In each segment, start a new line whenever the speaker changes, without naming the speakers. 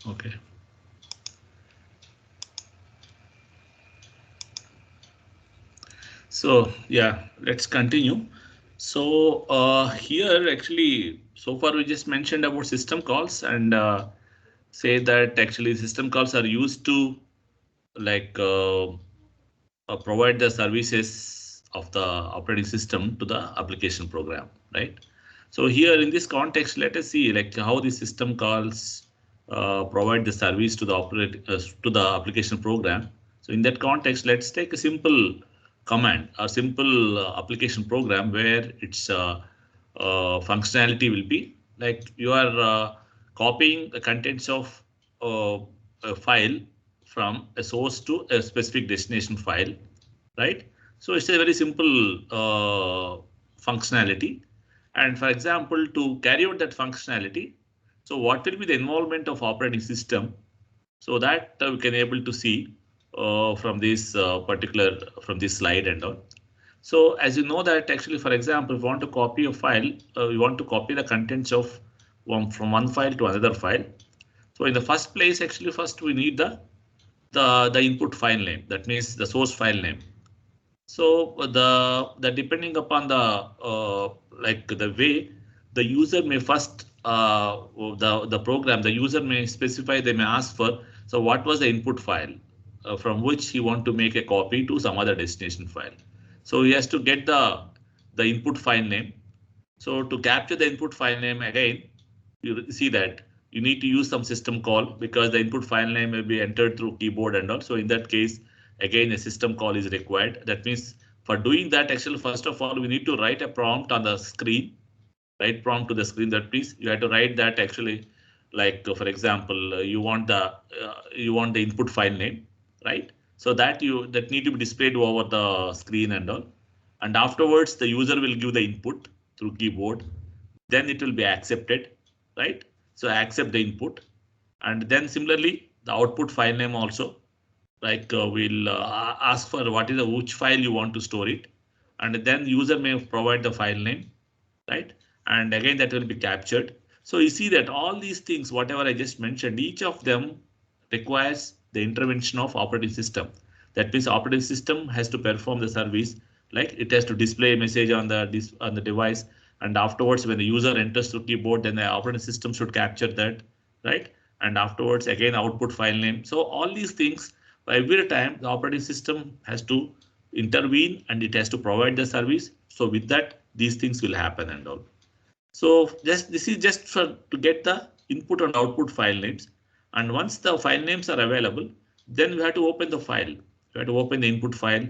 Okay. So yeah, let's continue. So here actually, so far we just mentioned about system calls and say that actually system calls are used to like provide the services of the operating system to the application program, right? So here in this context, let us see like how the system calls provide the service to the to the application program. So in that context, let's take a simple command or simple application program where its functionality will be like you are copying the contents of a file from a source to a specific destination file, right? So it's a very simple functionality. And for example, to carry out that functionality, so what will be the involvement of operating system so that we can able to see from this particular from this slide and all. So as you know that actually, for example, if you want to copy a file, you want to copy the contents of from one file to another file. So in the first place, actually, first we need the input file name. That means the source file name. So the depending upon the like the way the user may first the program the user may specify, they may ask for, so what was the input file from which he want to make a copy to some other destination file. So he has to get the input file name. So to capture the input file name again, you see that you need to use some system call because the input file name will be entered through keyboard and all. So in that case, again, a system call is required. That means for doing that, actually, first of all, we need to write a prompt on the screen, write prompt to the screen. That means you have to write that actually, like for example, you want the input file name, right? So that need to be displayed over the screen and all. And afterwards, the user will give the input through keyboard. Then it will be accepted, right? So accept the input, and then similarly the output file name also, like we'll ask for what is the which file you want to store it, and then user may provide the file name, right? And again that will be captured. So you see that all these things, whatever I just mentioned, each of them requires the intervention of operating system. That means operating system has to perform the service, like it has to display a message on the device, and afterwards when the user enters through keyboard, then the operating system should capture that, right? And afterwards again output file name. So all these things, every time the operating system has to intervene and it has to provide the service. So with that, these things will happen and all. So just this is just for to get the input and output file names. And once the file names are available, then we have to open the file. You have to open the input file,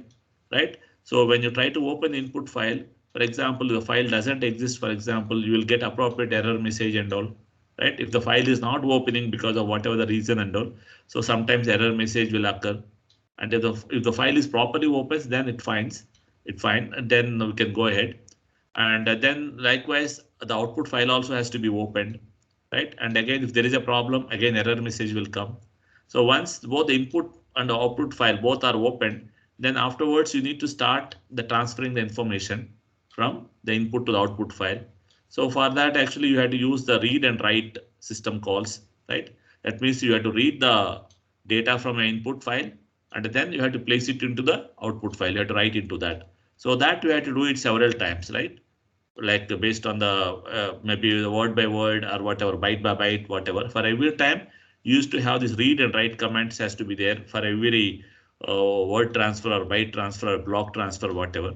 right? So when you try to open the input file, for example, the file doesn't exist, for example, you will get appropriate error message and all, right? If the file is not opening because of whatever the reason and all, so sometimes error message will occur. And if the file is properly opens, then it fine, and then we can go ahead. And then likewise, the output file also has to be opened, right? And again, if there is a problem, again error message will come. So once both the input and the output file both are opened, then afterwards you need to start the transferring the information from the input to the output file. So for that, actually, you have to use the read and write system calls, right? That means you have to read the data from an input file, and then you have to place it into the output file. You have to write into that. So that you have to do it several times, right? Like based on the maybe the word by word or whatever, byte by byte, whatever. For every time, you used to have this read and write commands has to be there for every word transfer or byte transfer or block transfer, whatever.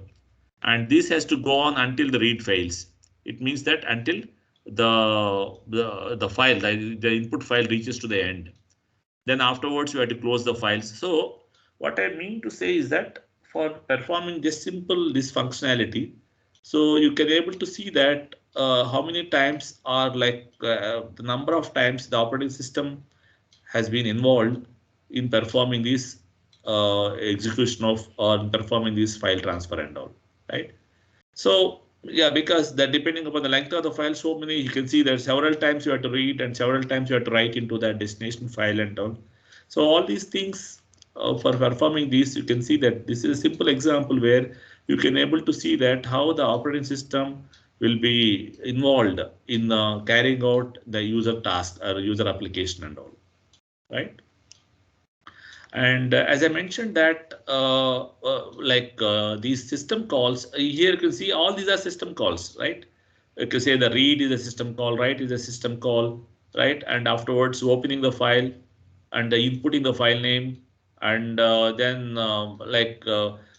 And this has to go on until the read fails. It means that until the file, the input file reaches to the end. Then afterwards you have to close the files. So what I mean to say is that for performing this functionality, so you can able to see that how many times are like the number of times the operating system has been involved in performing this execution of or performing this file transfer and all, right? So yeah, because that depending upon the length of the file, so many you can see that several times you have to read and several times you have to write into that destination file and all. So all these things for performing these, you can see that this is a simple example where you can able to see that how the operating system will be involved in carrying out the user task or user application and all. right? And as I mentioned that these system calls, here you can see all these are system calls, right? You can say the read is a system call, write is a system call, right? And afterwards opening the file and inputting the file name and then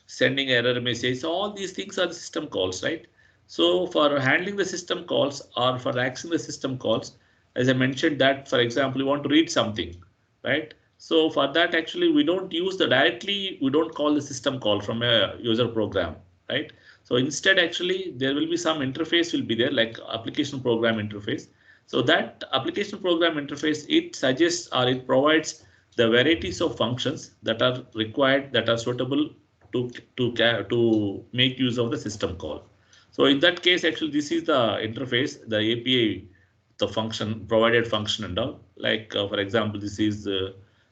sending error message. So all these things are the system calls, right? So for handling the system calls or for accessing the system calls, as I mentioned that, for example, you want to read something, right? So for that, actually, we don't use the directly, we don't call the system call from a user program, right? So instead, actually, there will be some interface will be there, like application program interface. So that application program interface, it suggests or it provides the varieties of functions that are required, that are suitable to make use of the system call. So in that case, actually, this is the interface, the API, the function provided function and all. Like for example, this is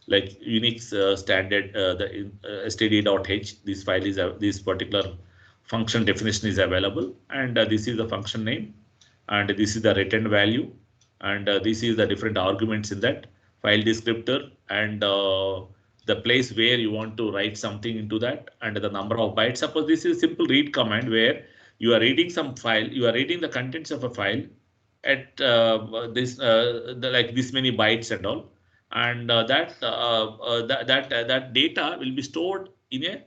like Unix standard, the std.h. This file is this particular function definition is available, and this is the function name, and this is the return value, and this is the different arguments in that file descriptor, and the place where you want to write something into that, and the number of bytes. Suppose this is a simple read command where you are reading some file, you are reading the contents of a file at like this many bytes and all, and that data will be stored in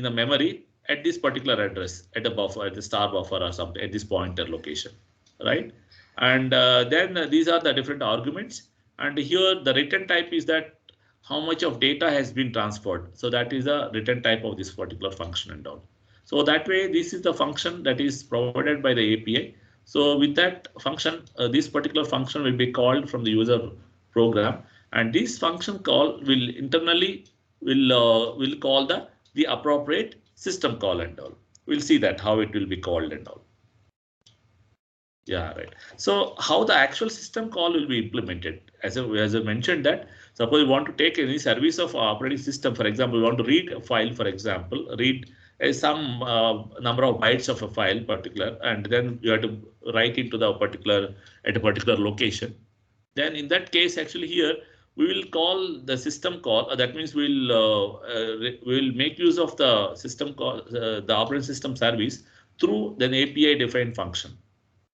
a memory at this particular address, at a buffer, at the star buffer or something, at this pointer location, right? And then these are the different arguments, and here the return type is that how much of data has been transferred. So that is a return type of this particular function and all. So that way, this is the function that is provided by the API. So with that function, this particular function will be called from the user program, and this function call will internally will call the appropriate system call and all. We'll see that how it will be called and all. Yeah, right. So how the actual system call will be implemented? As I mentioned that, suppose you want to take any service of operating system, for example, you want to read a file, for example, read some number of bytes of a file particular, and then you have to write into the particular at a particular location. Then in that case, actually here we will call the system call. That means we'll make use of the system call, the operating system service through an API defined function,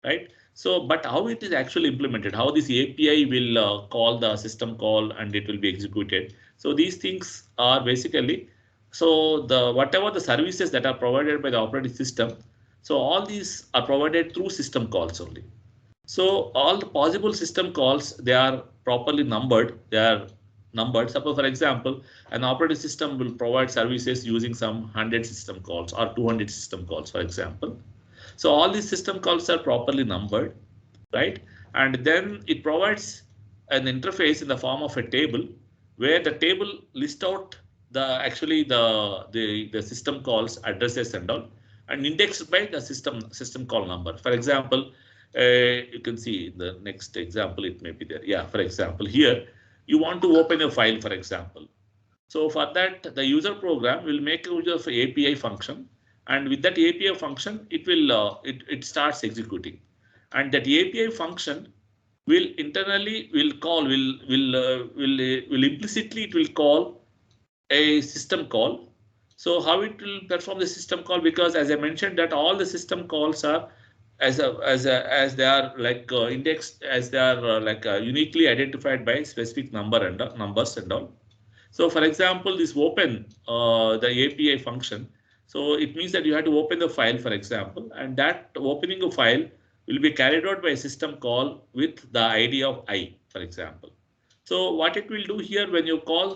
right? So, but how it is actually implemented, how this API will call the system call and it will be executed. So these things are basically, so the whatever the services that are provided by the operating system, so all these are provided through system calls only. So all the possible system calls, they are properly numbered. They are numbered. Suppose, for example, an operating system will provide services using some 100 system calls or 200 system calls, for example. So all these system calls are properly numbered, right? And then it provides an interface in the form of a table where the table lists out the system calls addresses and all, and indexed by the system call number. For example, you can see in the next example, it may be there. Yeah, for example, here you want to open a file, for example. So for that, the user program will make use of API function, and with that API function, it will it starts executing, and that API function will internally will implicitly it will call a system call. So how it will perform the system call? Because as I mentioned that all the system calls are as they are like indexed, as they are uniquely identified by specific numbers and all. So for example, this open the API function. So it means that you have to open the file, for example, and that opening a file will be carried out by a system call with the ID of I, for example. So what it will do here when you call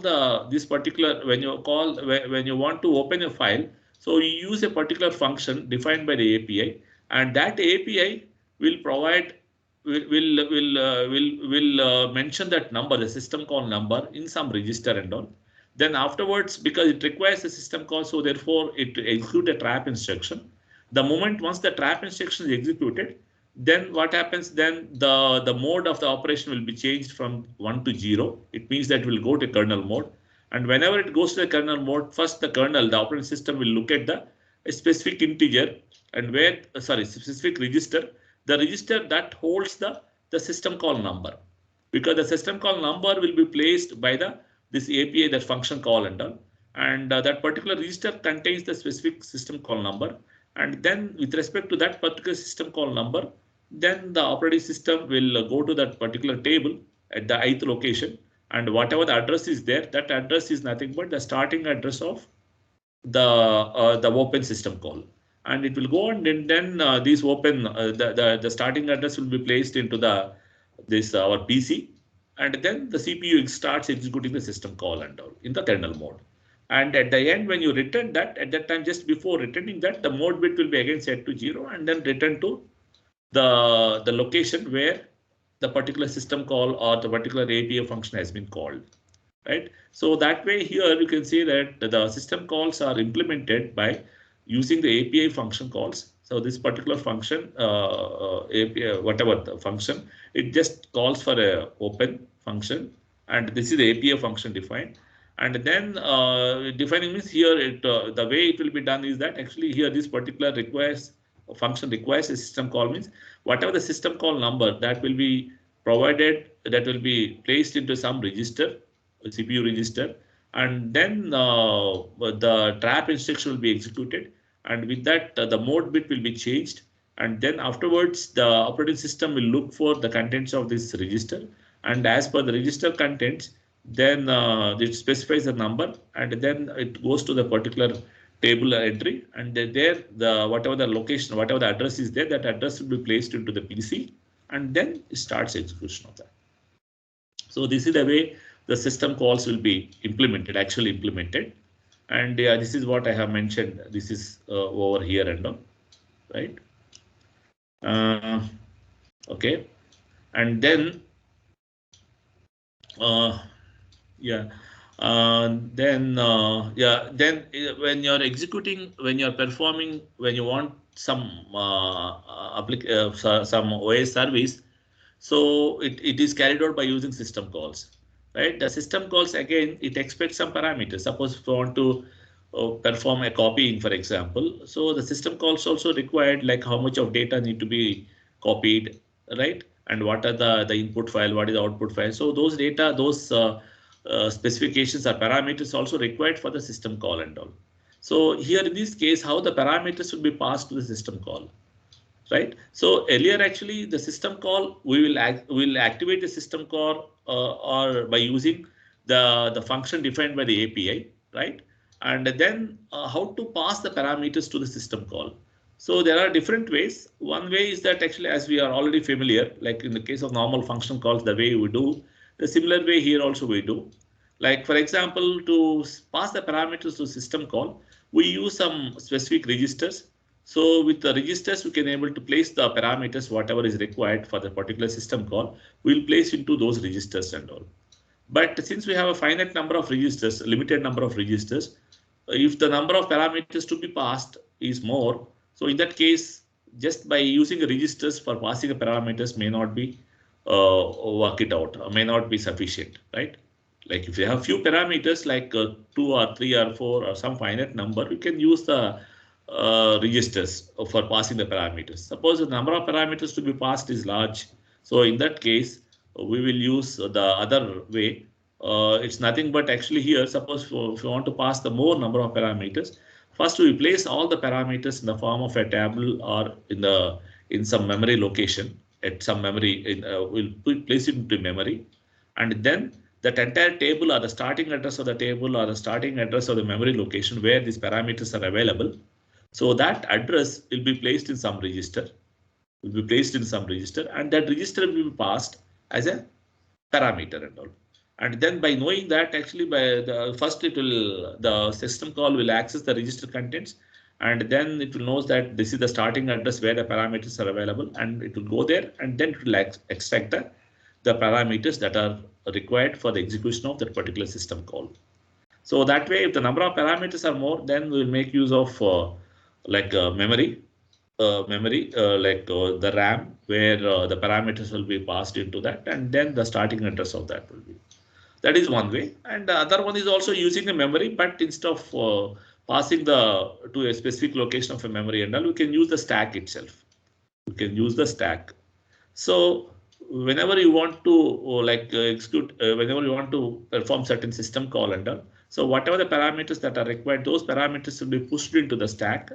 this particular when you want to open a file, so you use a particular function defined by the API, and that API will provide will mention that number, the system call number, in some register and all. Then afterwards, because it requires a system call, so therefore it execute a trap instruction. The moment once the trap instruction is executed, then what happens? Then the mode of the operation will be changed from 1 to 0. It means that it will go to kernel mode. And whenever it goes to the kernel mode, first the kernel, the operating system will look at a specific integer and specific register, the register that holds the system call number. because the system call number will be placed by this API, that function call and that particular register contains the specific system call number, and then with respect to that particular system call number, then the operating system will go to that particular table at the ith location, and whatever the address is there, that address is nothing but the starting address of the open system call, and it will go on, and then these open the starting address will be placed into this our PC, and then the CPU starts executing the system call and all in the kernel mode. And at the end, when you return that, at that time, just before returning that, the mode bit will be again set to 0 and then return to the location where the particular system call or the particular API function has been called. Right. So that way here you can see that the system calls are implemented by using the API function calls. So this particular function, API, whatever the function, it just calls for a open function, and this is the API function defined. And then defining means here the way it will be done is that actually here this particular function requires a system call, means whatever the system call number that will be provided, that will be placed into some register, CPU register, and then the trap instruction will be executed, and with that the mode bit will be changed, and then afterwards the operating system will look for the contents of this register, and as per the register contents, then it specifies the number, and then it goes to the particular table entry, and there the whatever the location, whatever the address is there, that address will be placed into the PC, and then it starts execution of that. So this is the way the system calls will be actually implemented. And this is what I have mentioned. This is over here and all, right? Okay. And then, then when you're executing, when you're performing, when you want some some OS service, so it is carried out by using system calls, right? The system calls, again, it expects some parameters. Suppose if you want to perform a copying, for example, so the system calls also required, like how much of data need to be copied, right? And what are the input file, what is the output file? So those data, those specifications or parameters also required for the system call and all. So here in this case, how the parameters will be passed to the system call, right? So earlier, actually, the system call, we will activate the system call or by using the function defined by the API, right? And then how to pass the parameters to the system call. So there are different ways. One way is that actually, as we are already familiar, like in the case of normal function calls, the way we do, the similar way here also we do. Like, for example, to pass the parameters to system call, we use some specific registers. So with the registers, we can able to place the parameters, whatever is required for the particular system call, we'll place into those registers and all. But since we have a finite number of registers, limited number of registers, if the number of parameters to be passed is more, so in that case, just by using registers for passing the parameters may not be work it out, may not be sufficient, right? Like if you have few parameters like 2 or 3 or 4 or some finite number, you can use the registers for passing the parameters. Suppose the number of parameters to be passed is large. So in that case, we will use the other way. It's nothing but actually here, suppose if you want to pass the more number of parameters, first we place all the parameters in the form of a table or in some memory location at some memory. We'll place it into memory, and then that entire table or the starting address of the table or the starting address of the memory location where these parameters are available. So that address will be placed in some register, and that register will be passed as a parameter and all. And then by knowing that, actually by the first the system call will access the register contents, and then it will knows that this is the starting address where the parameters are available, and it will go there, and then it will extract the parameters that are required for the execution of that particular system call. So that way, if the number of parameters are more, then we'll make use of memory, the RAM, where the parameters will be passed into that, and then the starting address of that will be. That is one way. And the other one is also using a memory, but instead of passing to a specific location of a memory and all, we can use the stack itself. We can use the stack. So whenever you want to execute, whenever you want to perform certain system call and all, so whatever the parameters that are required, those parameters will be pushed into the stack.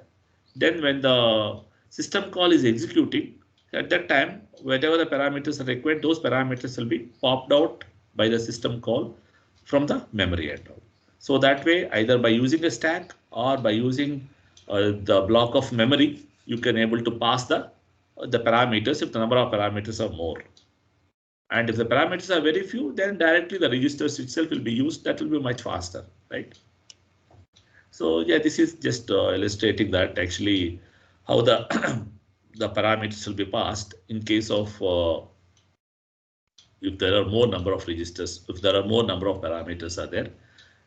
Then when the system call is executing, at that time, whatever the parameters are required, those parameters will be popped out by the system call from the memory and all. So that way, either by using a stack or by using the block of memory, you can able to pass the parameters if the number of parameters are more. And if the parameters are very few, then directly the registers itself will be used. That will be much faster, right? So yeah, this is just illustrating that actually how the the parameters will be passed in case of if there are more number of registers, if there are more number of parameters are there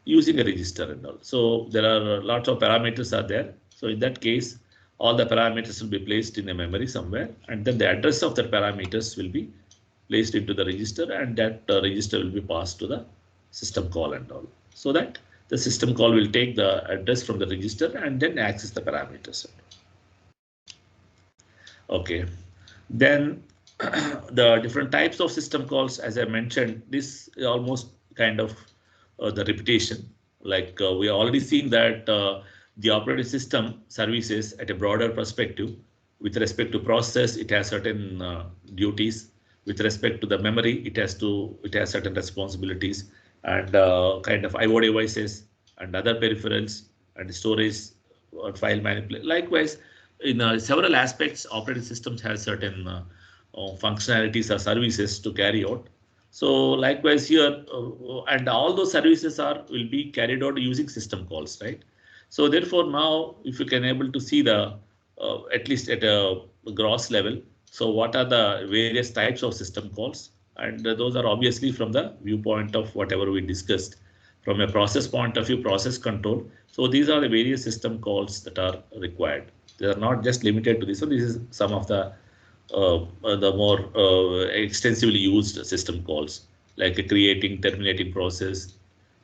using a register and all. So there are lots of parameters are there. So in that case, all the parameters will be placed in a memory somewhere, and then the address of the parameters will be placed into the register, and that register will be passed to the system call and all, so that the system call will take the address from the register and then access the parameters. Okay, then the different types of system calls, as I mentioned, this is almost kind of the repetition. Like we are already seeing that the operating system services at a broader perspective. With respect to process, it has certain duties. With respect to the memory, it has certain responsibilities, and kind of IO devices and other peripherals and storage or file manipulation. Likewise, in several aspects, operating systems have certain functionalities or services to carry out. So likewise here, and all those services will be carried out using system calls, right? So therefore now, if you can able to see the at least at a gross level, so what are the various types of system calls, and those are obviously from the viewpoint of whatever we discussed. From a process point of view, process control. So these are the various system calls that are required. They are not just limited to this. So this is some of the more extensively used system calls, like creating, terminating process,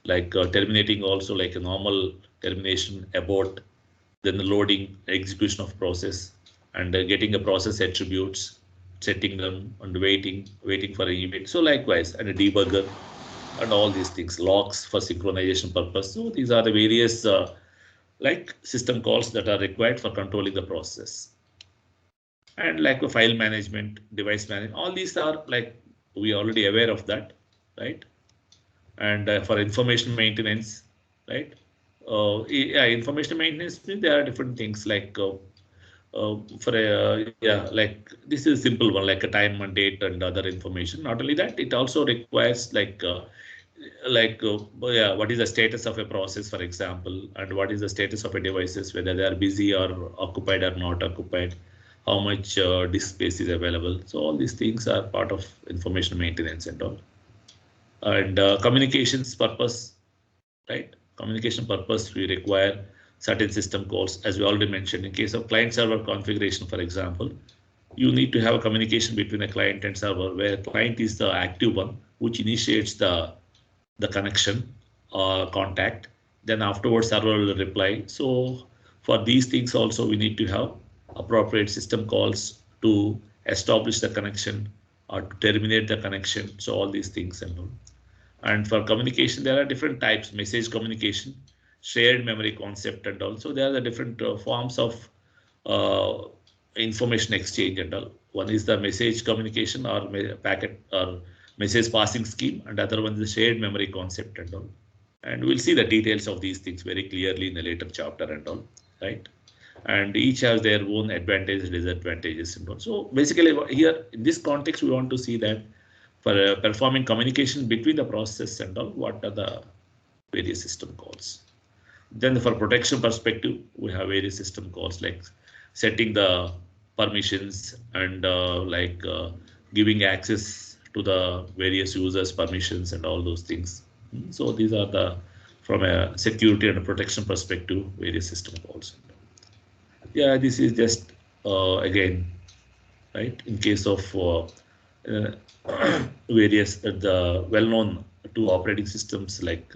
like terminating also like a normal termination, abort, then the loading, execution of process, and getting a process attributes, setting them, and waiting for an event. So likewise, and a debugger, and all these things, logs for synchronization purpose. So these are the various like system calls that are required for controlling the process. And like a file management, device management, all these are like we are already aware of that, right? And for information maintenance, right? Yeah, information maintenance, there are different things like like this is a simple one, like a time and date and other information. Not only that, it also requires yeah, what is the status of a process, for example, and what is the status of a devices, whether they are busy or occupied or not occupied, how much disk space is available. So all these things are part of information maintenance and all. And communications purpose, right? Communication purpose, we require certain system calls, as we already mentioned. In case of client server configuration, for example, you need to have a communication between a client and server, where client is the active one, which initiates the connection or contact. Then afterwards, server will reply. So for these things also, we need to have appropriate system calls to establish the connection or to terminate the connection. So all these things and all. And for communication, there are different types: message communication, shared memory concept, and also there are the different forms of information exchange and all. One is the message communication or packet or message passing scheme, and other one is the shared memory concept and all. And we'll see the details of these things very clearly in the later chapter and all, right? And each has their own advantages, disadvantages and all. So basically here in this context, we want to see that for performing communication between the process and all, what are the various system calls. Then for protection perspective, we have various system calls like setting the permissions and giving access to the various users permissions and all those things. So these are the, from a security and a protection perspective, various system calls. Yeah, this is just again, right, in case of various the well-known two operating systems like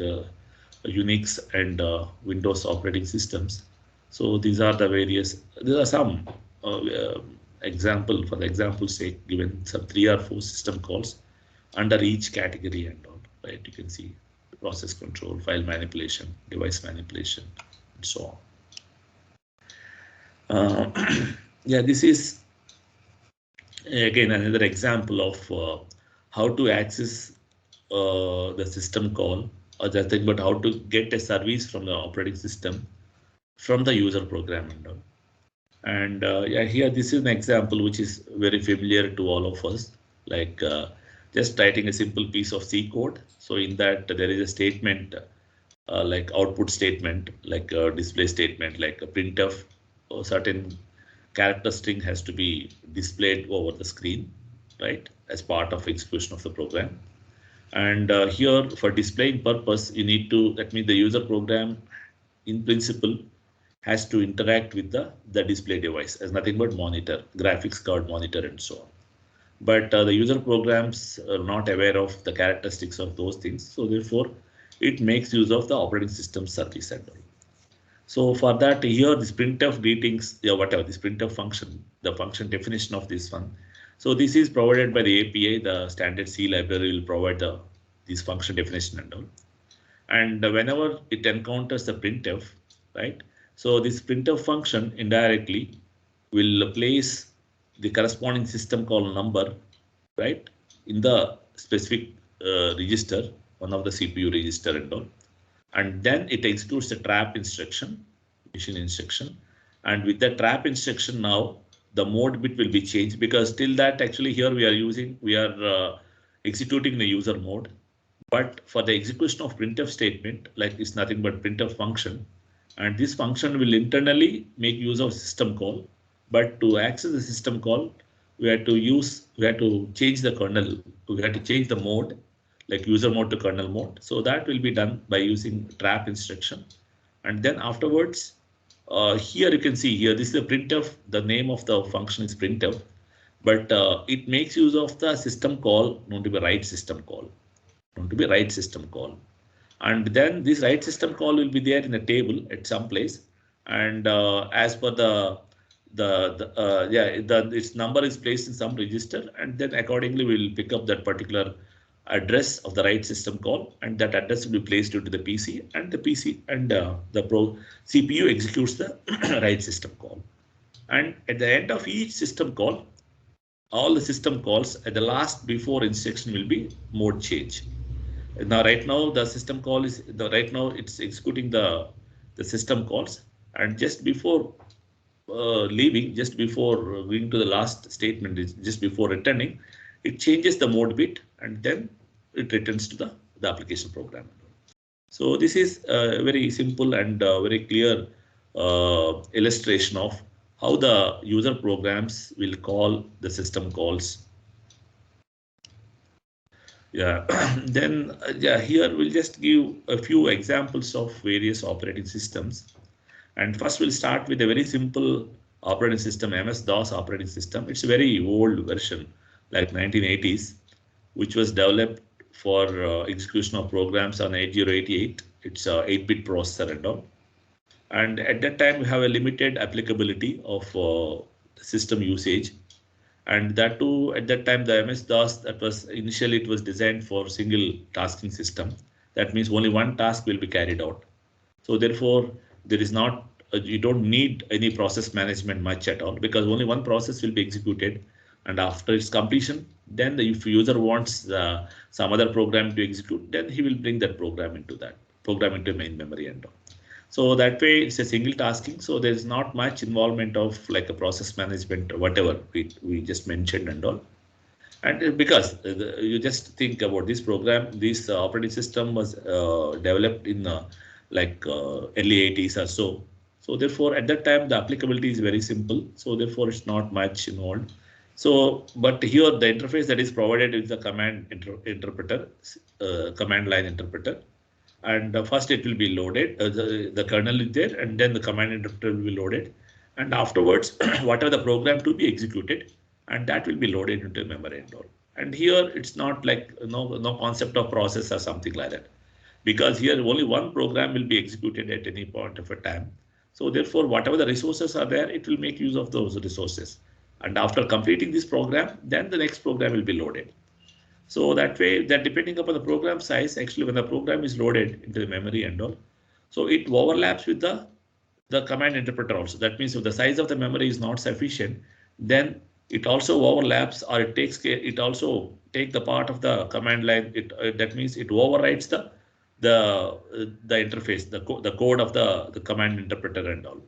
Unix and Windows operating systems. So these are the various. There are some example, for the example's sake, given some 3 or 4 system calls under each category and all, right? You can see process control, file manipulation, device manipulation, and so on. Yeah, this is again another example of how to access the system call, or nothing but how to get a service from the operating system from the user program and all. And yeah, here this is an example which is very familiar to all of us, like just writing a simple piece of C code. So in that there is a statement like output statement, like a display statement, like a printf, or certain character string has to be displayed over the screen, right, as part of execution of the program. And here for displaying purpose, you need to, that means the user program in principle has to interact with the display device as nothing but monitor, graphics card monitor, and so on. But the user programs are not aware of the characteristics of those things. So therefore, it makes use of the operating system service and all. So for that, here this printf greetings, yeah, whatever this printf function, the function definition of this one. So this is provided by the API. The standard C library will provide this function definition and all. And whenever it encounters the printf, right? So this printf function indirectly will place the corresponding system call number, right, in the specific register, one of the CPU register and all. And then it executes the trap instruction, machine instruction. And with the trap instruction now, the mode bit will be changed, because till that actually here we are executing the user mode. But for the execution of printf statement, like it's nothing but printf function, and this function will internally make use of system call. But to access the system call, we have to change the kernel, we have to change the mode, like user mode to kernel mode. So that will be done by using trap instruction. And then afterwards, here you can see here, this is a printf, the name of the function is printf, but it makes use of the system call known to be write system call. And then this write system call will be there in a table at some place, and as per its number is placed in some register, and then accordingly we will pick up that particular address of the write system call, and that address will be placed into the PC, and the PC and the CPU executes the write system call. And at the end of each system call, all the system calls at the last before instruction will be mode change. Now, right now the system call is right now it's executing the system calls, and just before leaving, just before going to the last statement, just before returning, it changes the mode bit, and then it returns to the application program. So this is a very simple and very clear illustration of how the user programs will call the system calls. Yeah, then yeah, here we'll just give a few examples of various operating systems. And first we'll start with a very simple operating system, MS-DOS operating system. It's a very old version, like 1980s, which was developed for execution of programs on 8088. It's a 8-bit processor and all. And at that time, we have a limited applicability of system usage. And that too, at that time, the MS-DOS, that was initially it was designed for single tasking system. That means only one task will be carried out. So therefore, there is not, you don't need any process management much at all, because only one process will be executed. And after its completion, then if the user wants some other program to execute, then he will bring that program into main memory and all. So that way it's a single tasking. So there's not much involvement of like a process management or whatever we just mentioned and all. And because you just think about this program, this operating system was developed in early 80s or so. So therefore at that time the applicability is very simple. So therefore it's not much involved. So but here the interface that is provided is the command interpreter, command line interpreter. And first it will be loaded, the kernel is there, and then the command interpreter will be loaded, and afterwards whatever the program to be executed, and that will be loaded into memory and all. And here it's not like no concept of process or something like that, because here only one program will be executed at any point of a time. So therefore whatever the resources are there, it will make use of those resources. And after completing this program, then the next program will be loaded. So that way, that depending upon the program size, actually when the program is loaded into the memory and all, so it overlaps with the command interpreter also. That means if the size of the memory is not sufficient, then it also overlaps, or it takes care, it also take the part of the command line. That means it overrides the interface, the code of the command interpreter and all,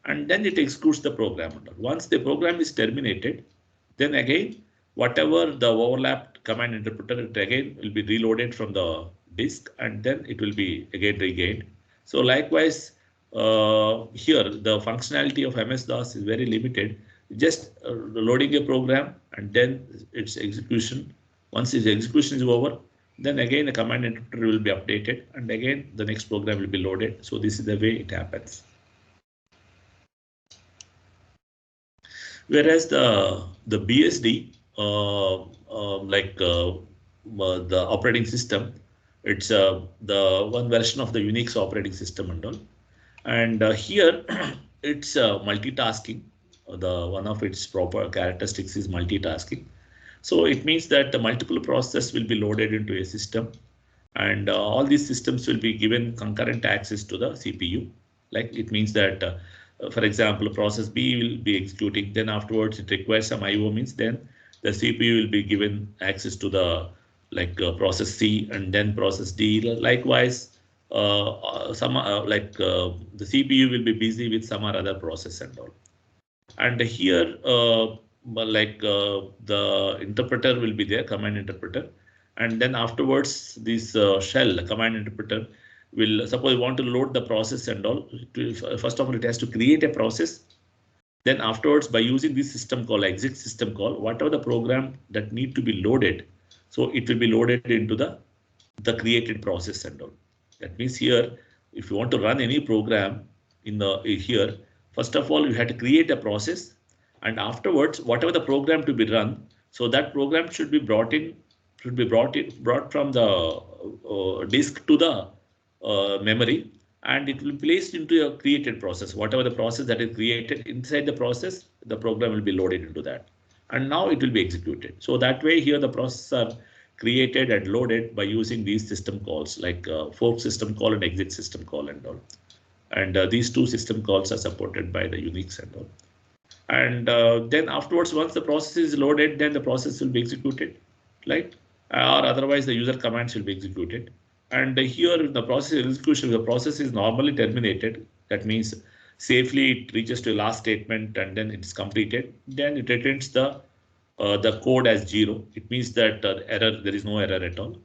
and then it executes the program. Once the program is terminated, then again whatever the overlapped command interpreter, it again will be reloaded from the disk, and then it will be again regained. So likewise, here the functionality of MS-DOS is very limited. Just loading a program and then its execution. Once its execution is over, then again the command interpreter will be updated, and again the next program will be loaded. So this is the way it happens. Whereas the BSD, the operating system, it's the one version of the Unix operating system and all. And here it's multitasking. The one of its proper characteristics is multitasking. So it means that the multiple processes will be loaded into a system, and all these systems will be given concurrent access to the CPU. Like it means that, for example, process B will be executing, then afterwards it requires some IO, means then the CPU will be given access to the process C, and then process D. Likewise, the CPU will be busy with some or other process and all. And here, the interpreter will be there, command interpreter, and then afterwards this shell command interpreter will, suppose you want to load the process and all. First of all, it has to create a process. Then afterwards, by using this system call, exec system call, whatever the program that need to be loaded, so it will be loaded into the created process and all. That means here, if you want to run any program in here, first of all, you have to create a process, and afterwards, whatever the program to be run, so that program should be brought from the disk to the memory, and it will be placed into a created process. Whatever the process that is created inside the process, the program will be loaded into that, and now it will be executed. So that way, here the processes are created and loaded by using these system calls, like fork system call and exit system call and all. And these two system calls are supported by the Unix and all. And then afterwards, once the process is loaded, then the process will be executed, right? Or otherwise the user commands will be executed. And here the process execution, the process is normally terminated. That means safely it reaches to a last statement and then it's completed. Then it returns the code as 0. It means that error, there is no error at all.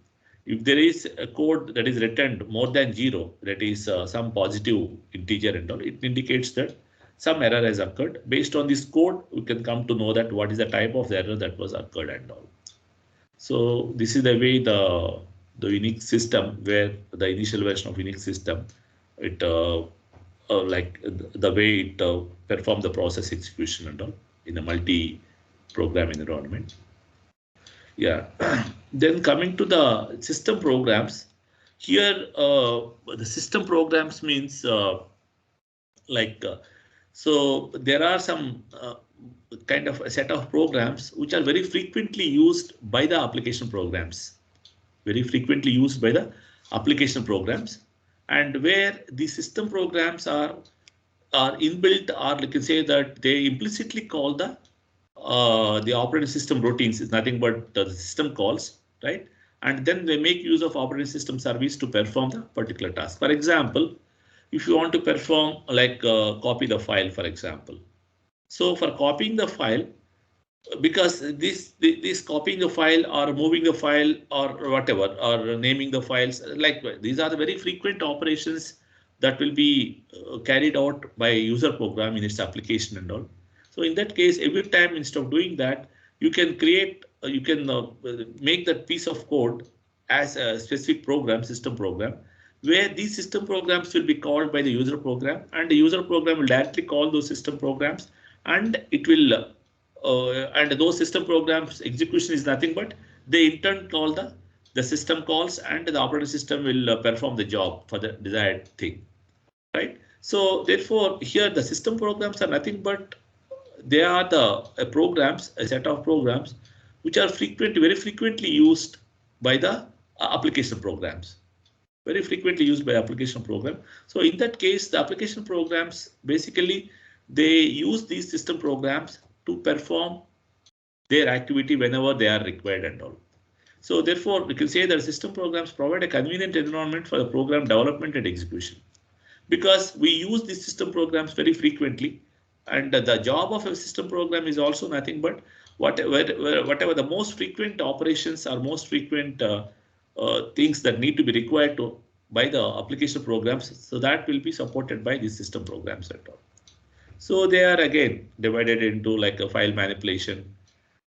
If there is a code that is returned more than 0, that is some positive integer and all, it indicates that some error has occurred. Based on this code, we can come to know that what is the type of error that was occurred and all. So this is the way the Unix system, where the initial version of Unix system, it like the way it perform the process execution and all in a multi-program environment. Yeah. Then coming to the system programs, here the system programs means so there are some kind of a set of programs which are very frequently used by the application programs, and where the system programs are inbuilt, or you can say that they implicitly call the operating system routines is nothing but the system calls, right? And then they make use of operating system service to perform the particular task. For example, if you want to perform copy the file, for example. So for copying the file, because this copying the file or moving the file or whatever, or naming the files, these are the very frequent operations that will be carried out by a user program in its application and all. So in that case, every time instead of doing that, you can create, make that piece of code as a specific program, system program, where these system programs will be called by the user program, and the user program will directly call those system programs, and it will, and those system programs execution is nothing but they in turn call the system calls, and the operating system will perform the job for the desired thing, right? So therefore, here the system programs are nothing but they are the programs, a set of programs which are very frequently used by the application programs. Very frequently used by application program. So in that case, the application programs basically they use these system programs to perform their activity whenever they are required and all. So therefore, we can say that system programs provide a convenient environment for the program development and execution because we use these system programs very frequently. And the job of a system program is also nothing but whatever the most frequent operations or most frequent things that need to be required to by the application programs. So that will be supported by these system programs at all. So they are again divided into like a file manipulation,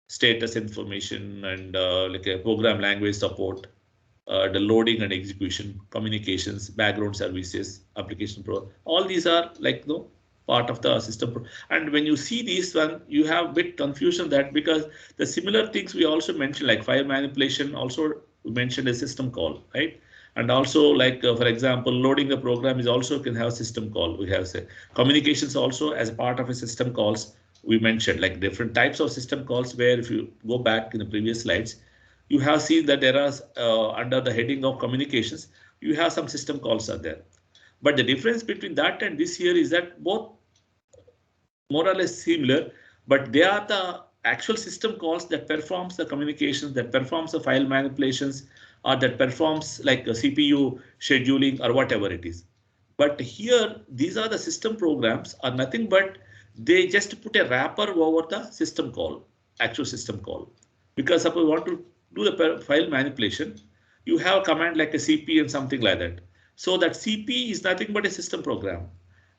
status information, and like a program language support, the loading and execution, communications, background services, application pro. All these are like part of the system. And when you see these one, you have bit confusion that because the similar things we also mentioned like file manipulation also we mentioned a system call, right? And also like for example, loading the program is also can have system call. We have say communications also as a part of a system calls. We mentioned like different types of system calls where if you go back in the previous slides, you have seen that there are under the heading of communications, you have some system calls are there. But the difference between that and this here is that both more or less similar, but they are the actual system calls that performs the communications, that performs the file manipulations, or that performs like a CPU scheduling or whatever it is. But here, these are the system programs are nothing but they just put a wrapper over the system call, actual system call. Because suppose you want to do the file manipulation, you have a command like a CP and something like that. So that CP is nothing but a system program.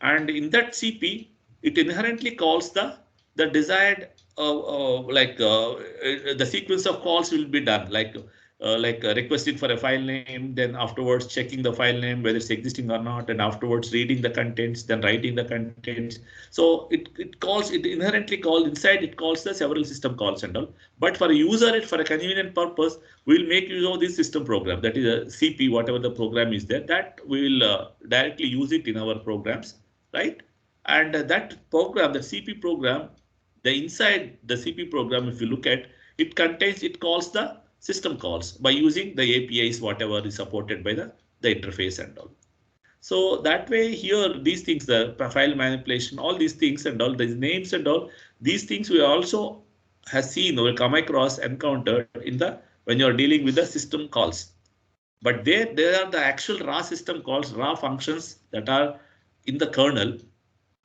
And in that CP, it inherently calls the desired the sequence of calls will be done like requesting for a file name, then afterwards checking the file name whether it's existing or not, and afterwards reading the contents, then writing the contents. So it inherently calls inside it calls the several system calls and all. But for a user, for a convenient purpose, we'll make use of this system program, that is a CP, whatever the program is there, that we will directly use it in our programs, right? And that program, the CP program, the inside the CP program, if you look at, it calls the system calls by using the APIs, whatever is supported by the interface and all. So that way here, these things, the file manipulation, all these things and all these names and all these things we also have seen or come across, encountered in the when you're dealing with the system calls. But there are the actual raw system calls, raw functions that are in the kernel.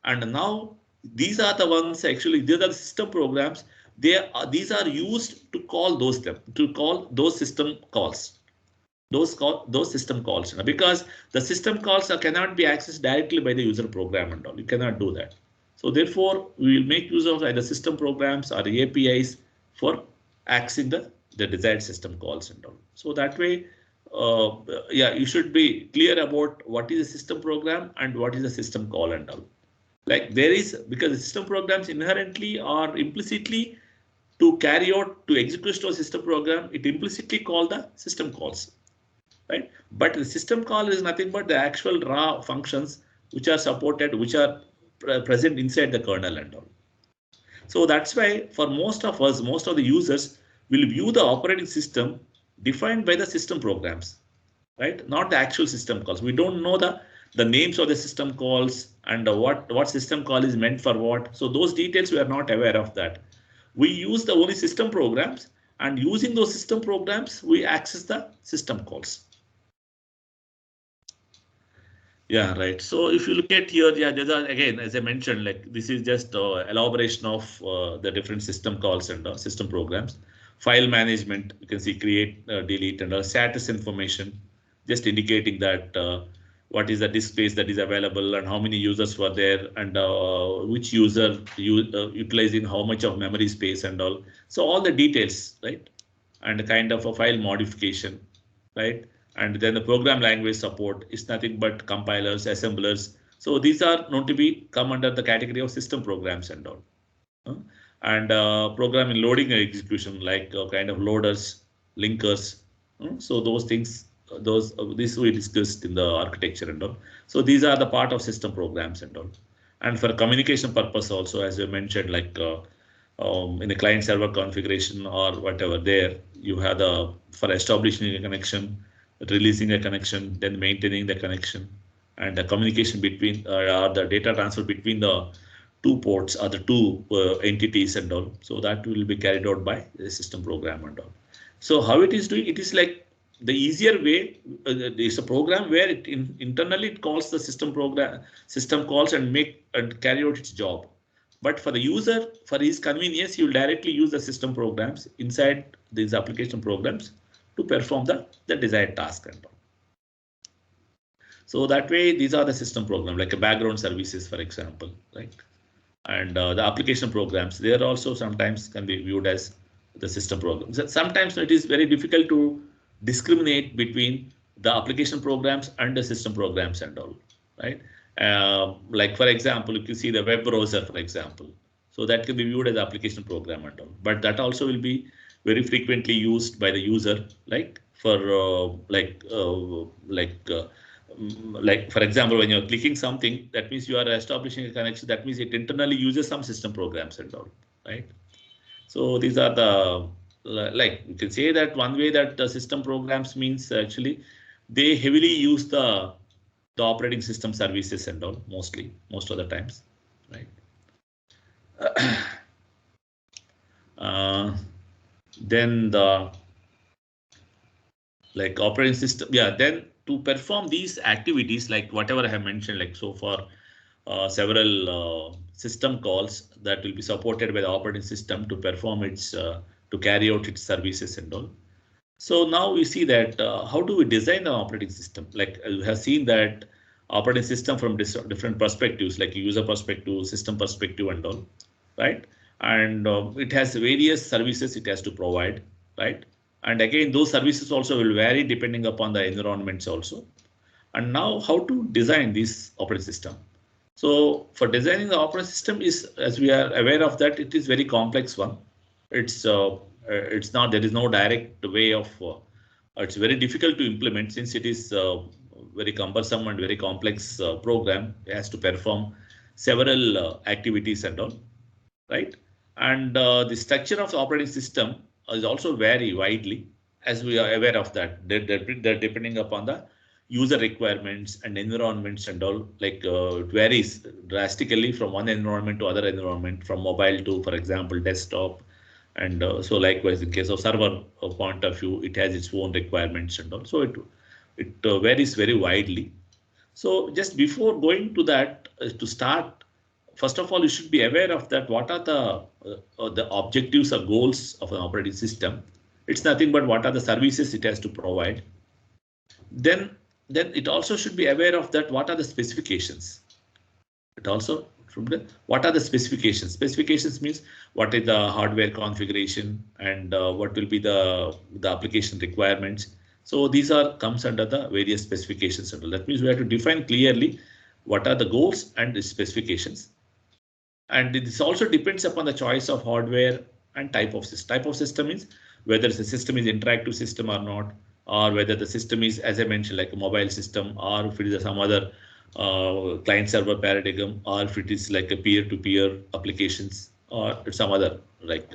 And now these are the ones actually, these are the system programs. These are used to call those system calls, those system calls, because the system calls cannot be accessed directly by the user program and all. You cannot do that. So therefore, we will make use of either system programs or APIs for accessing the desired system calls and all. So that way, yeah, you should be clear about what is a system program and what is a system call and all. Like there is, because the system programs inherently or implicitly to carry out to execute a system program, it implicitly call the system calls, right? But the system call is nothing but the actual raw functions which are supported, which are present inside the kernel and all. So that's why for most of us, most of the users will view the operating system defined by the system programs, right? Not the actual system calls. We don't know the names of the system calls and what system call is meant for what. So those details we are not aware of that. We use the only system programs, and using those system programs, we access the system calls. Yeah, right. So if you look at here, yeah, these are again, as I mentioned, like this is just elaboration of the different system calls and system programs. File management, you can see create, delete, and status information, just indicating that what is the disk space that is available and how many users were there and which user utilizing how much of memory space and all. So all the details, right? And a kind of a file modification, right? And then the program language support is nothing but compilers, assemblers. So these are known to be come under the category of system programs and all. And programming loading and execution like kind of loaders, linkers. So those things, this we discussed in the architecture and all. So these are the part of system programs and all. And for communication purpose also, as you mentioned, like in the client server configuration or whatever, there you have the for establishing a connection, releasing a connection, then maintaining the connection, and the communication between or the data transfer between the two ports or the two entities and all. So that will be carried out by the system program and all. So how it is doing? It is like the easier way. It's a program where it internally it calls the system calls and make and carry out its job. But for the user, for his convenience, you will directly use the system programs inside these application programs to perform the desired task and all. So that way, these are the system program, like a background services, for example, right? And the application programs, they are also sometimes can be viewed as the system programs. Sometimes it is very difficult to discriminate between the application programs and the system programs and all, right? Like for example, you can see the web browser, for example. So that can be viewed as application program and all, but that also will be very frequently used by the user, like for like for example, when you're clicking something, that means you are establishing a connection. That means it internally uses some system programs and all, right? So these are the like you can say that one way that the system programs means actually they heavily use the operating system services and all most of the times, right? Then the like operating system, yeah. Then to perform these activities, like whatever I have mentioned, like so far, several system calls that will be supported by the operating system to perform its to carry out its services and all. So now we see that how do we design an operating system? Like we have seen that operating system from different perspectives, like user perspective, system perspective and all, right? And it has various services it has to provide, right? And again, those services also will vary depending upon the environments also. And now how to design this operating system? So for designing the operating system is, as we are aware of that, it is very complex one. It's not, there is no direct way of, it's very difficult to implement since it is very cumbersome and very complex program. It has to perform several activities and all, right? And the structure of the operating system is also vary widely, as we are aware of that. They're depending upon the user requirements and environments and all, like it varies drastically from one environment to other environment, from mobile to, for example, desktop. And so likewise, in case of server point of view, it has its own requirements and all. So it varies very widely. So just before going to that, to start, first of all, you should be aware of that. What are the objectives or goals of an operating system? It's nothing but what are the services it has to provide. Then it also should be aware of that. What are the specifications? It also what are the specifications? Specifications means what is the hardware configuration and what will be the application requirements. So these are comes under the various specifications. That means we have to define clearly what are the goals and the specifications. And this also depends upon the choice of hardware and type of system. Type of system means whether the system is interactive system or not, or whether the system is, as I mentioned, like a mobile system, or if it is some other client server paradigm, or if it is like a peer-to-peer applications, or some other like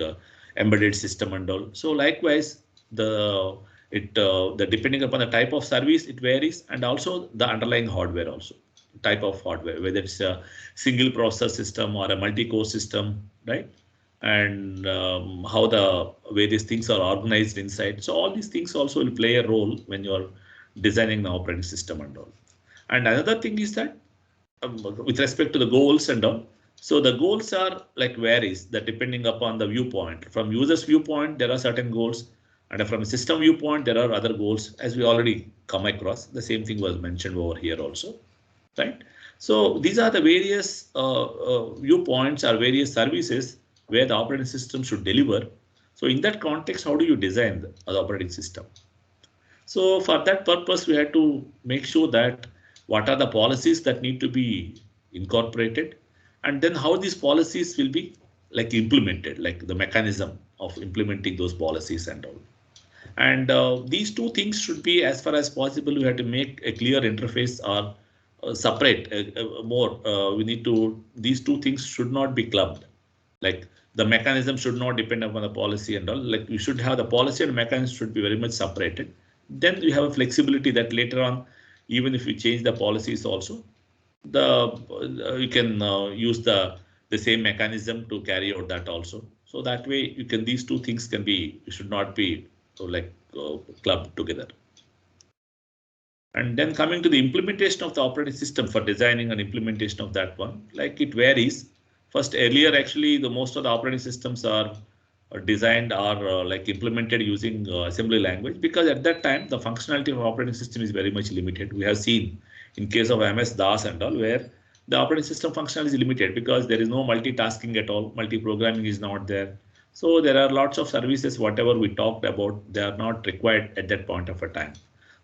embedded system and all. So likewise, the depending upon the type of service, it varies, and also the underlying hardware also. Type of hardware, whether it's a single process system or a multi-core system, right? And how the various things are organized inside. So all these things also will play a role when you're designing the operating system and all. And another thing is that with respect to the goals and all, so the goals are like varies that depending upon the viewpoint. From user's viewpoint, there are certain goals, and from a system viewpoint, there are other goals, as we already come across. The same thing was mentioned over here also. Right. So these are the various viewpoints or various services where the operating system should deliver. So in that context, how do you design the operating system? So for that purpose, we had to make sure that what are the policies that need to be incorporated, and then how these policies will be like implemented, like the mechanism of implementing those policies and all. And these two things should be, as far as possible, we have to make a clear interface or separate more. We need to, these two things should not be clubbed. Like the mechanism should not depend upon the policy and all. Like you should have the policy and mechanism should be very much separated. Then you have a flexibility that later on, even if you change the policies also, you can use the same mechanism to carry out that also. So that way you can, these two things can be, should not be like clubbed together. And then coming to the implementation of the operating system, for designing and implementation of that one, like it varies. First, earlier actually the most of the operating systems are designed or like implemented using assembly language, because at that time the functionality of operating system is very much limited. We have seen in case of MS-DOS and all, where the operating system functionality is limited because there is no multitasking at all, multi-programming is not there. So there are lots of services, whatever we talked about, they are not required at that point of a time.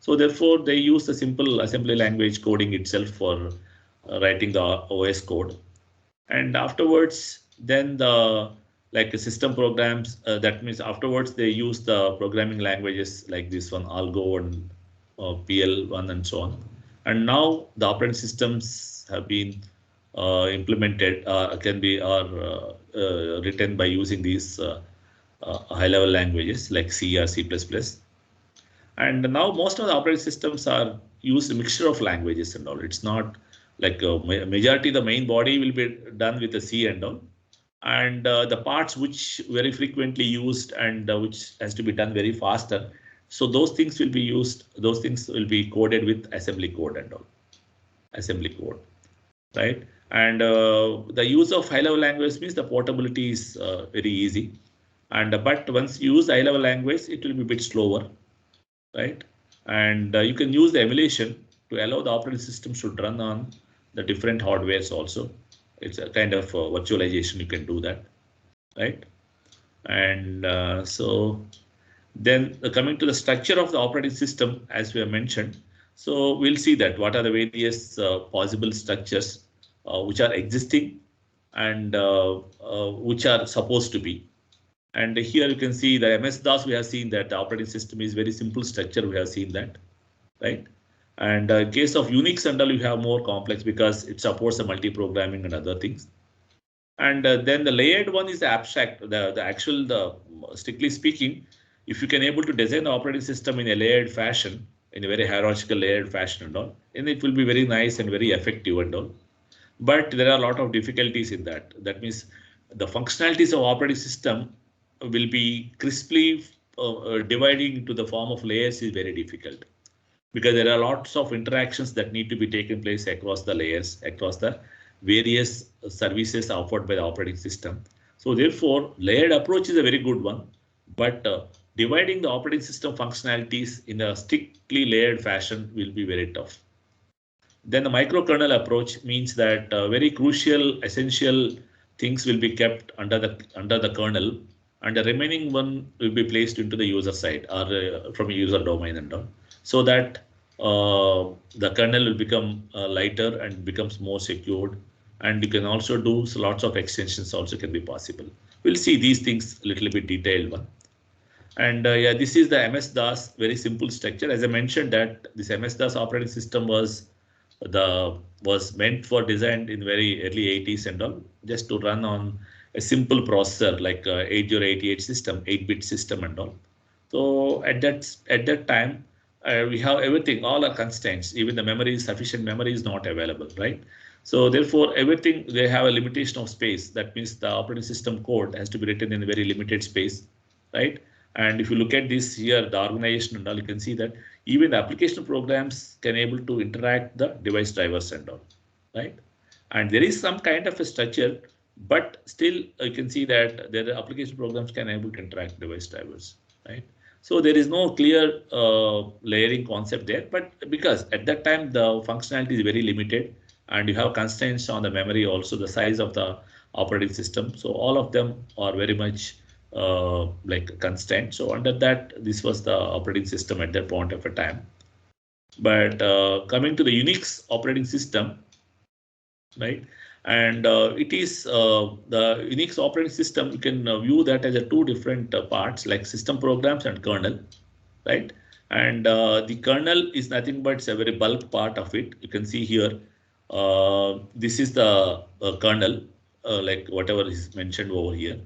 So therefore, they use the simple assembly language coding itself for writing the OS code. And afterwards, then the like system programs, that means afterwards they use the programming languages like this one, Algo and PL1 and so on. And now the operating systems have been implemented, can be written by using these high-level languages like C or C++. And now most of the operating systems are used a mixture of languages and all. It's not like a majority, the main body will be done with the C and all. And the parts which very frequently used and which has to be done very faster. So those things will be used, those things will be coded with assembly code and all. Assembly code, right? And the use of high-level language means the portability is very easy. And but once you use high-level language, it will be a bit slower, right? And you can use the emulation to allow the operating system to run on the different hardwares also. It's a kind of virtualization, you can do that, right? And so then coming to the structure of the operating system, as we have mentioned, so we'll see that what are the various possible structures which are existing and which are supposed to be. And here you can see the MS-DOS, we have seen that the operating system is very simple structure. We have seen that, right? And in case of Unix and all, you have more complex because it supports the multi-programming and other things. And then the layered one is the abstract, the actual, strictly speaking, if you can able to design the operating system in a layered fashion, in a very hierarchical layered fashion and all, and it will be very nice and very effective and all. But there are a lot of difficulties in that. That means the functionalities of operating system will be crisply dividing into the form of layers is very difficult, because there are lots of interactions that need to be taken place across the layers, across the various services offered by the operating system. So therefore, layered approach is a very good one, but dividing the operating system functionalities in a strictly layered fashion will be very tough. Then the microkernel approach means that very crucial, essential things will be kept under the kernel, and the remaining one will be placed into the user side or from a user domain and all, so that the kernel will become lighter and becomes more secured. And you can also do lots of extensions also can be possible. We'll see these things a little bit detailed one. And yeah, this is the MS-DOS, very simple structure. As I mentioned that this MS-DOS operating system was meant for designed in very early 80s and all, just to run on a simple processor like 8088 system, 8-bit system and all. So at that time, we have everything, all are constraints. Even the memory, sufficient memory is not available, right? So therefore, everything, they have a limitation of space. That means the operating system code has to be written in a very limited space, right? And if you look at this here, the organization and all, you can see that even the application programs can able to interact the device drivers and all, right? And there is some kind of a structure, but still you can see that the application programs can able to interact device drivers, right? So there is no clear layering concept there, but because at that time the functionality is very limited and you have constraints on the memory, also the size of the operating system. So all of them are very much like constraint. So under that, this was the operating system at that point of a time. But coming to the Unix operating system, right? And it is the Unix operating system. You can view that as a two different parts, like system programs and kernel, right? And the kernel is nothing but it's a very bulk part of it. You can see here, this is the kernel, like whatever is mentioned over here.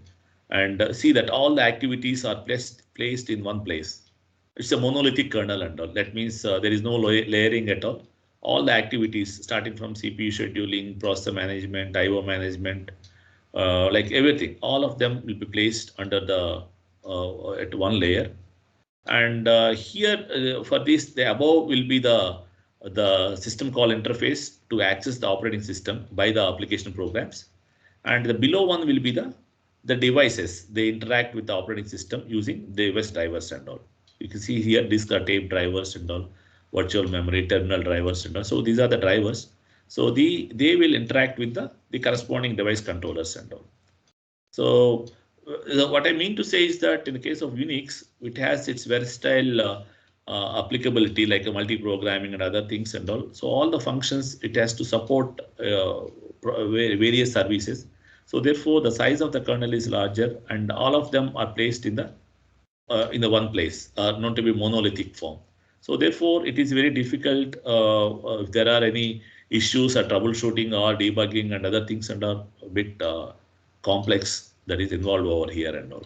And see that all the activities are placed in one place. It's a monolithic kernel and all. That means there is no layering at all. All the activities starting from CPU scheduling, processor management, IO management, like everything, all of them will be placed under the at one layer. And here for this, the above will be the system call interface to access the operating system by the application programs. And the below one will be the devices. They interact with the operating system using device drivers and all. You can see here disk or tape drivers and all, virtual memory, terminal drivers and all. So these are the drivers. So they will interact with the corresponding device controllers and all. So what I mean to say is that in the case of Unix, it has its versatile applicability like a multi-programming and other things and all. So all the functions it has to support various services. So therefore, the size of the kernel is larger, and all of them are placed in the one place, not to be monolithic form. So therefore, it is very difficult if there are any issues or troubleshooting or debugging and other things and are a bit complex that is involved over here and all.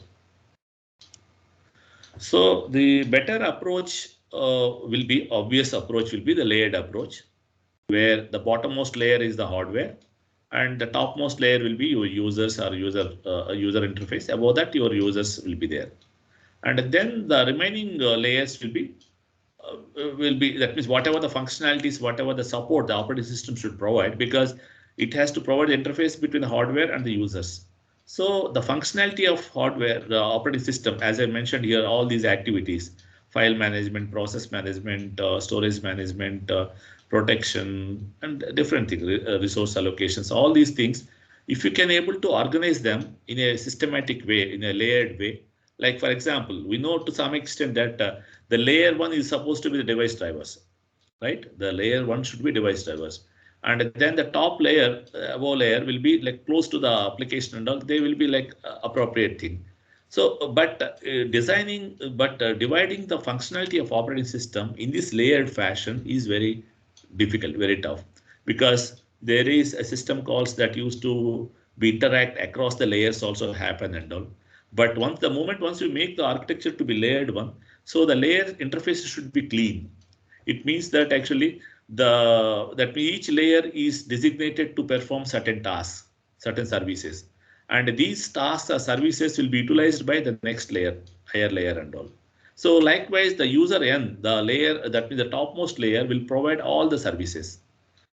So the better approach will be obvious approach will be the layered approach, where the bottommost layer is the hardware and the topmost layer will be your users or user interface. Above that, your users will be there, and then the remaining layers will be that means whatever the functionalities, whatever the support the operating system should provide, because it has to provide the interface between the hardware and the users. So the functionality of hardware, the operating system, as I mentioned here, all these activities, file management, process management, storage management, protection, and different things, resource allocations, all these things, if you can able to organize them in a systematic way, in a layered way, like for example, we know to some extent that the layer one is supposed to be the device drivers, right? The layer one should be device drivers. And then the top layer, above layer will be like close to the application and all, they will be like appropriate thing. So, but dividing the functionality of operating system in this layered fashion is very difficult, very tough, because there is a system calls that used to be interact across the layers also happen and all. But once you make the architecture to be layered one, so the layer interface should be clean. It means that actually each layer is designated to perform certain tasks, certain services, and these tasks or services will be utilized by the next layer, higher layer and all. So likewise, the user n, the layer that means the topmost layer will provide all the services.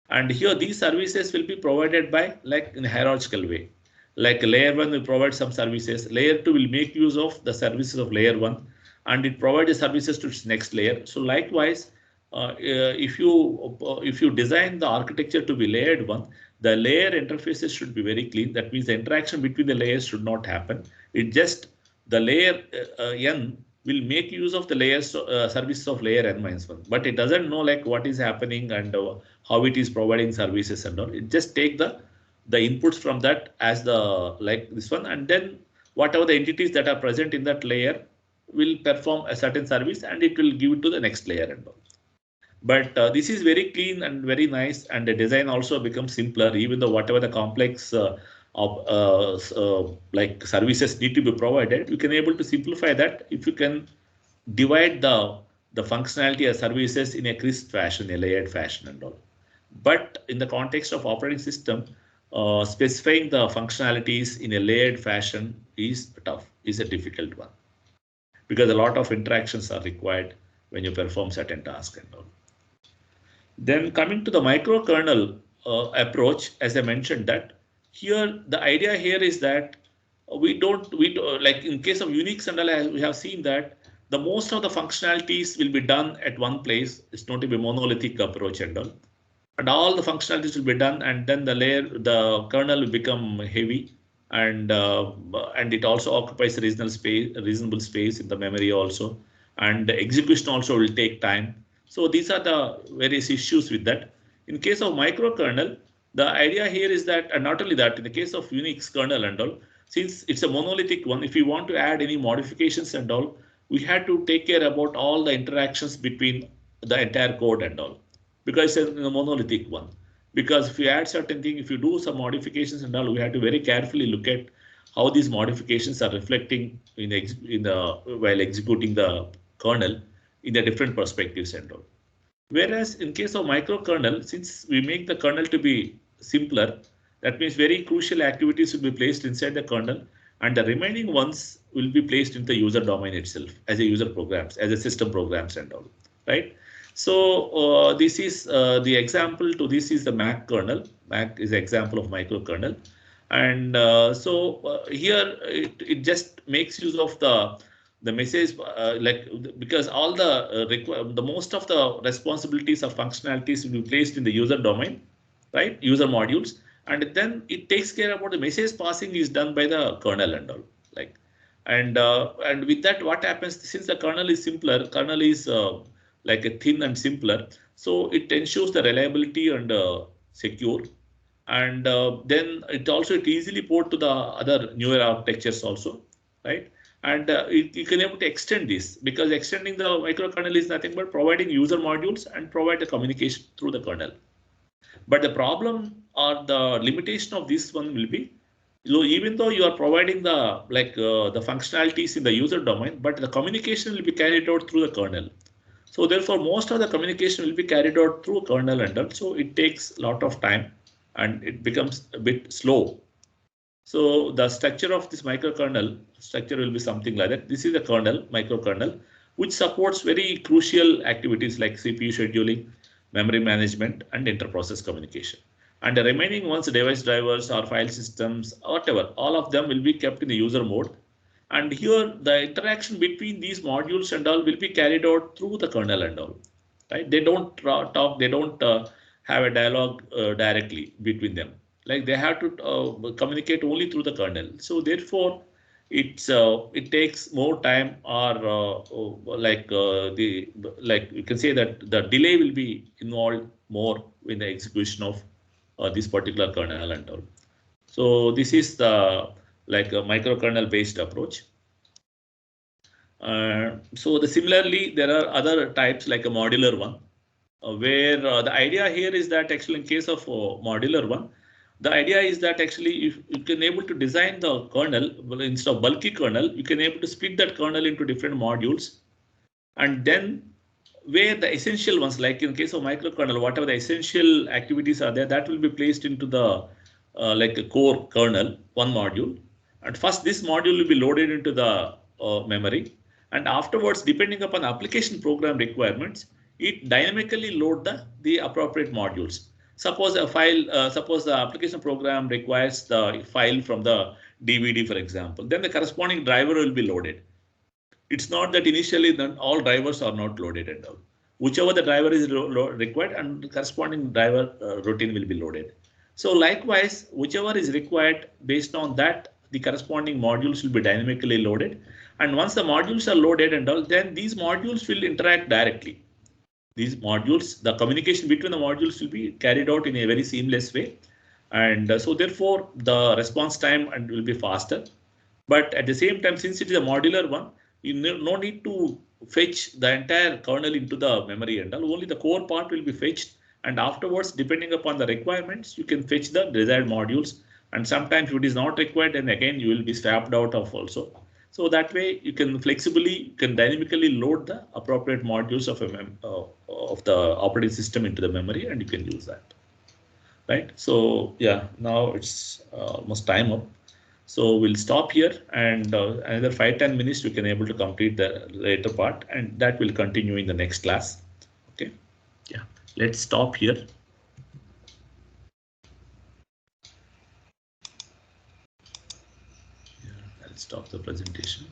And here these services will be provided by like in a hierarchical way. Like layer one will provide some services, layer two will make use of the services of layer one, and it provides the services to its next layer. So likewise, if you design the architecture to be layered one, the layer interfaces should be very clean. That means the interaction between the layers should not happen. It just the layer n will make use of the layers services of layer n minus one, but it doesn't know like what is happening and how it is providing services and all. It just take the inputs from that as the like this one, and then whatever the entities that are present in that layer will perform a certain service and it will give it to the next layer and all. But this is very clean and very nice, and the design also becomes simpler, even though whatever the complex like services need to be provided, you can able to simplify that if you can divide the functionality of services in a crisp fashion, a layered fashion and all. But in the context of operating system, specifying the functionalities in a layered fashion is tough, is a difficult one, because a lot of interactions are required when you perform certain tasks and all. Then coming to the microkernel approach, as I mentioned that here, the idea here is that we don't like in case of Unix and all, we have seen that the most of the functionalities will be done at one place. It's not to be monolithic approach and all. And all the functionalities will be done, and then the kernel will become heavy, and it also occupies reasonable space in the memory also, and the execution also will take time. So these are the various issues with that. In case of microkernel, the idea here is that, and not only that, in the case of Unix kernel and all, since it's a monolithic one, if you want to add any modifications and all, we had to take care about all the interactions between the entire code and all, because it's a monolithic one. Because if you add certain thing, if you do some modifications and all, we have to very carefully look at how these modifications are reflecting in the while executing the kernel in the different perspectives and all. Whereas in case of microkernel, since we make the kernel to be simpler, that means very crucial activities will be placed inside the kernel, and the remaining ones will be placed in the user domain itself as a user programs, as a system programs and all, right? So this is the example to this is the Mac kernel. Mac is an example of microkernel. And here it just makes use of the message because all the most of the responsibilities of functionalities will be placed in the user domain, right? User modules, and then it takes care about the message passing is done by the kernel and all, like. And with that, what happens, since the kernel is simpler, kernel is like a thin and simpler, so it ensures the reliability and secure. And then it easily port to the other newer architectures also, right? And you can able to extend this, because extending the microkernel is nothing but providing user modules and provide the communication through the kernel. But the problem or the limitation of this one will be, so even though you are providing the functionalities in the user domain, but the communication will be carried out through the kernel. So therefore, most of the communication will be carried out through kernel and all. So it takes a lot of time and it becomes a bit slow. So the structure of this microkernel structure will be something like that. This is the kernel, microkernel, which supports very crucial activities like CPU scheduling, memory management, and inter-process communication. And the remaining ones, device drivers or file systems, whatever, all of them will be kept in the user mode. And here the interaction between these modules and all will be carried out through the kernel and all, right? They don't talk, they don't have a dialogue directly between them. Like they have to communicate only through the kernel. So therefore, it takes more time, or you can say that the delay will be involved more in the execution of this particular kernel and all. So this is the like a microkernel based approach. Similarly, there are other types like a modular one, where the idea here is that actually in case of modular one, the idea is that actually if you can able to design the kernel, well, instead of bulky kernel, you can able to split that kernel into different modules, and then where the essential ones, like in case of microkernel, whatever the essential activities are there, that will be placed into the like a core kernel, one module. And first this module will be loaded into the memory, and afterwards, depending upon application program requirements, it dynamically load the appropriate modules. Suppose a file, suppose the application program requires the file from the DVD, for example, then the corresponding driver will be loaded. It's not that initially then all drivers are not loaded at all. Whichever the driver is required, and the corresponding driver routine will be loaded. So likewise, whichever is required, based on that, the corresponding modules will be dynamically loaded. And once the modules are loaded and all, then these modules will interact directly. These modules, the communication between the modules will be carried out in a very seamless way. And so therefore, the response time will be faster. But at the same time, since it is a modular one, you no need to fetch the entire kernel into the memory and all. Only the core part will be fetched. And afterwards, depending upon the requirements, you can fetch the desired modules. And sometimes if it is not required, then again, you will be swapped out of also. So that way you can dynamically load the appropriate modules of the operating system into the memory, and you can use that. Right. So yeah, now it's almost time up. So we'll stop here, and another 5-10 minutes we can able to complete the later part, and that will continue in the next class. Okay. Yeah. Let's stop here. Yeah, I'll stop the presentation.